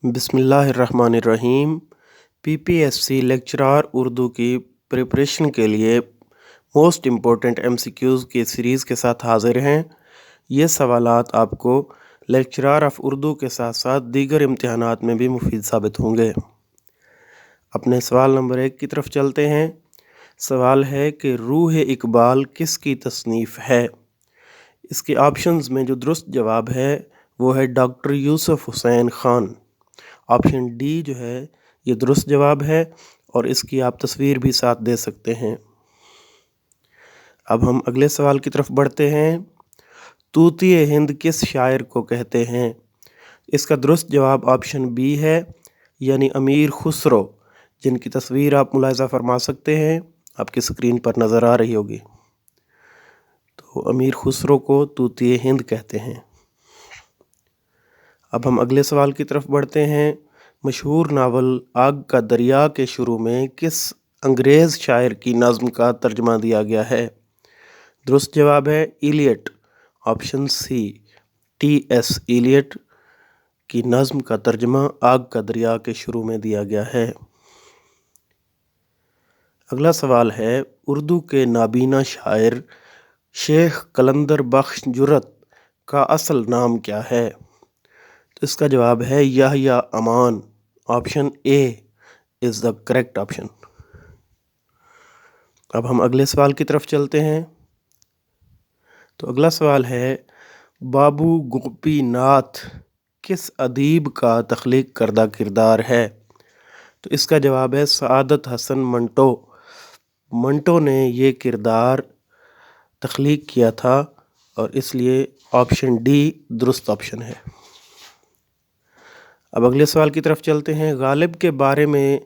बिस्मिल्लाहिर्रहमानिर्रहीम। PPSC lecturer Urdu की preparation के लिए मोस्ट इम्पोर्टेंट एमसीक्यूज़ की सीरीज़ के साथ हाज़िर हैं। ये सवालात आपको लेक्चरार ऑफ उर्दू के साथ साथ दीगर इम्तिहानात में भी मुफीद साबित होंगे। अपने सवाल नंबर 1 की तरफ चलते हैं। सवाल है कि रूह इकबाल किसकी तसनीफ़ है। इसके ऑप्शंस में जो दुरुस्त जवाब है वो है doctor Yusuf Hussain Khan. Option D जो है ये दुरुस्त जवाब है और इसकी आप तस्वीर भी साथ दे सकते हैं। अब हम अगले सवाल की तरफ बढ़ते हैं। तूतिए हिंद किस शायर को कहते हैं। इसका दुरुस्त जवाब ऑप्शन बी है, यानी अमीर खुसरो, जिनकी तस्वीर आप मुलाहिज़ा फरमा सकते हैं, आपकी स्क्रीन पर नज़र आ रही होगी। तो अमीर खुसरो को तूतिए हिंद कहते हैं। अब हम अगले सवाल की तरफ बढ़ते हैं। मशहूर नावल आग का दरिया के शुरू में किस अंग्रेज़ शायर की नज़्म का तर्जमा दिया गया है। दुरुस्त जवाब है Eliot. Option C, T S. Eliot की नज़्म का तर्जमा आग का दरिया के शुरू में दिया गया है। अगला सवाल है, उर्दू के नाबीना शायर शेख कलंदर बख्श जुर्रत का असल नाम क्या है। तो इसका जवाब है Yahya Aman. Option A is the correct option. अब हम अगले सवाल की तरफ चलते हैं। तो अगला सवाल है, बाबू गोपीनाथ किस अदीब का तख्लीक करदा किरदार है। तो इसका जवाब है सआदत हसन मंटो। मंटो ने ये किरदार तख्लीक किया था और इसलिए ऑप्शन डी दुरुस्त ऑप्शन है। अब अगले सवाल की तरफ चलते हैं। गालिब के बारे में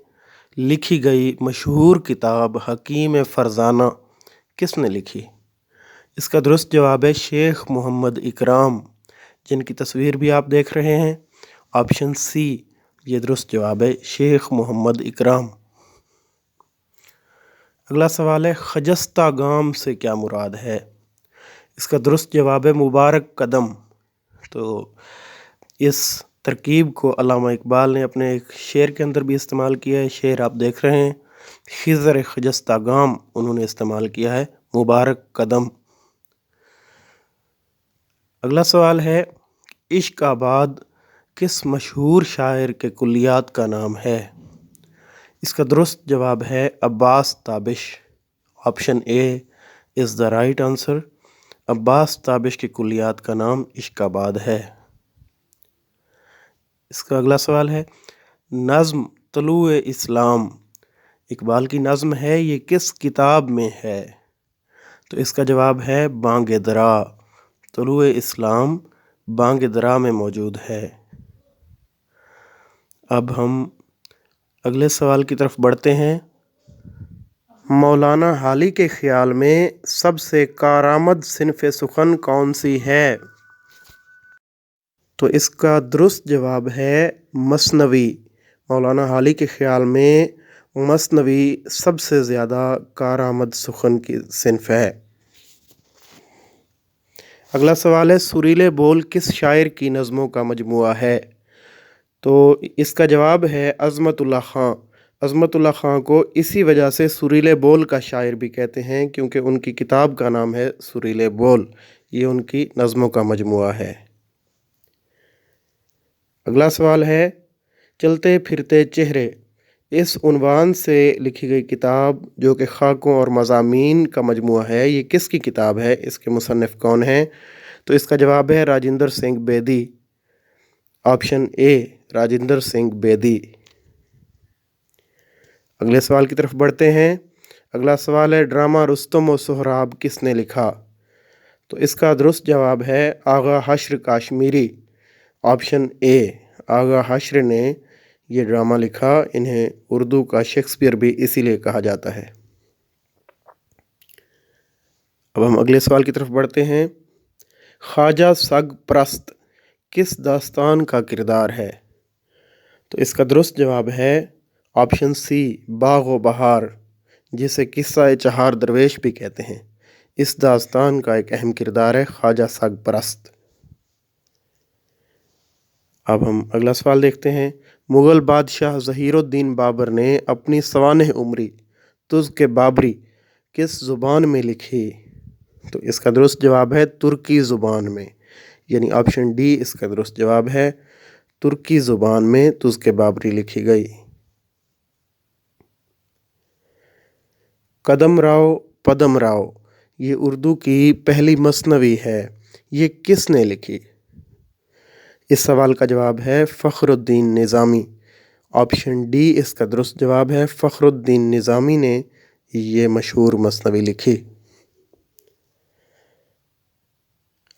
लिखी गई मशहूर किताब हकीम फरजाना किसने लिखी। इसका दुरुस्त जवाब है शेख मोहम्मद इकराम, जिनकी तस्वीर भी आप देख रहे हैं। ऑप्शन सी ये दुरुस्त जवाब है, शेख मोहम्मद इकराम। अगला सवाल है, खजस्ता गाम से क्या मुराद है। इसका दुरुस्त जवाब है मुबारक कदम। तो इस तरकीब को अल्लामा इकबाल ने अपने एक शेर के अंदर भी इस्तेमाल किया है। शेर आप देख रहे हैं, खिज़र खजस्ता गाम उन्होंने इस्तेमाल किया है, मुबारक कदम। अगला सवाल है, इश्क आबाद किस मशहूर शायर के कुल्लियात का नाम है। इसका दुरुस्त जवाब है Abbas Tabish. Option A is the right answer. Abbas Tabish के कुल्लियात का नाम इश्क आबाद है। इसका अगला सवाल है, नज़्म तुलूए इस्लाम इकबाल की नज़्म है, ये किस किताब में है। तो इसका जवाब है बांग दरा। तुलूए इस्लाम बांग दरा में मौजूद है। अब हम अगले सवाल की तरफ बढ़ते हैं। मौलाना हाली के ख़्याल में सबसे कारामद सिनफ़ सुखन कौन सी है। तो इसका दुरुस्त जवाब है मसनवी। मौलाना हाली के ख़्याल में मसनवी सबसे ज़्यादा कारामद सुखन की सिनफ़ है। अगला सवाल है, सुरीले बोल किस शायर की नज़मों का मजमुआ है। तो इसका जवाब है अज़मतुल्लाह ख़ां। अज़मतुल्लाह ख़ां को इसी वजह से सुरीले बोल का शायर भी कहते हैं, क्योंकि उनकी किताब का नाम है सुरीले बोल। ये उनकी नज़मों का मजमुआ है। अगला सवाल है, चलते फिरते चेहरे इस उन्वान से लिखी गई किताब जो कि ख़ाकों और मज़ामीन का मजमुआ है, ये किसकी किताब है, इसके मुसन्निफ़ कौन हैं। तो इसका जवाब है राजिंदर सिंह बेदी। Option A Rajinder Singh Bedi. अगले सवाल की तरफ बढ़ते हैं। अगला सवाल है, ड्रामा रुस्तम व सोहराब किसने लिखा। तो इसका दुरुस्त जवाब है आगा हश्र काश्मीरी। ऑप्शन ए आगा हश्र ने ये ड्रामा लिखा। इन्हें उर्दू का शेक्सपियर भी इसीलिए कहा जाता है। अब हम अगले सवाल की तरफ बढ़ते हैं। ख्वाजा सग परस्त किस दास्तान का किरदार है। तो इसका दुरुस्त जवाब है ऑप्शन सी बाग़ व बहार, जिसे किस्सा चहार दरवेश भी कहते हैं। इस दास्तान का एक अहम किरदार है ख्वाजा सग परस्त। اب ہم اگلا سوال دیکھتے ہیں۔ مغل بادشاہ ظہیر الدین بابر نے اپنی سوانح عمری تزک بابری کس زبان میں لکھی؟ تو اس کا درست جواب ہے ترکی زبان میں، یعنی آپشن ڈی اس کا درست جواب ہے۔ ترکی زبان میں تزک بابری لکھی گئی۔ قدم راؤ پدم راؤ یہ اردو کی پہلی مثنوی ہے، یہ کس نے لکھی؟ اس سوال کا جواب ہے فخر الدین نظامی۔ آپشن ڈی اس کا درست جواب ہے، فخر الدین نظامی نے یہ مشہور مثنوی لکھی۔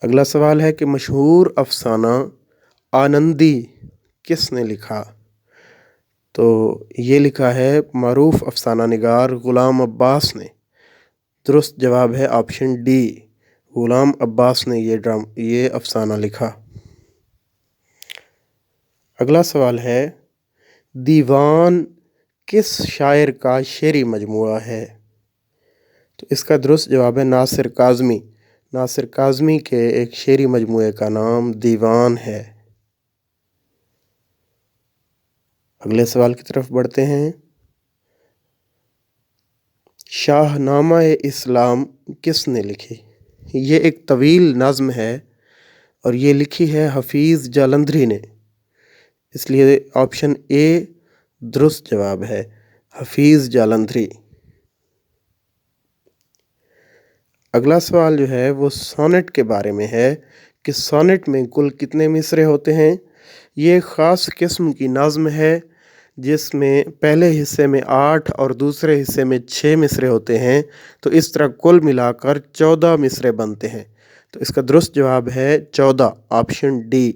اگلا سوال ہے کہ مشہور افسانہ آنندی کس نے لکھا؟ تو یہ لکھا ہے معروف افسانہ نگار غلام عباس نے۔ درست جواب ہے آپشن ڈی، غلام عباس نے یہ افسانہ لکھا۔ اگلا سوال ہے دیوان کس شاعر کا شعری مجموعہ ہے؟ تو اس کا درست جواب ہے ناصر کاظمی۔ ناصر کاظمی کے ایک شعری مجموعے کا نام دیوان ہے۔ اگلے سوال کی طرف بڑھتے ہیں۔ شاہ نامہ اسلام کس نے لکھی؟ یہ ایک طویل نظم ہے اور یہ لکھی ہے حفیظ جالندھری نے، اس لیے آپشن اے درست جواب ہے، حفیظ جالندھری۔ اگلا سوال جو ہے وہ سونٹ کے بارے میں ہے کہ سونٹ میں کل کتنے مصرعے ہوتے ہیں؟ یہ ایک خاص قسم کی نظم ہے جس میں پہلے حصے میں 8 اور دوسرے حصے میں 6 مصرعے ہوتے ہیں، تو اس طرح کل ملا کر 14 مصرعے بنتے ہیں۔ تو اس کا درست جواب ہے 14، آپشن ڈی۔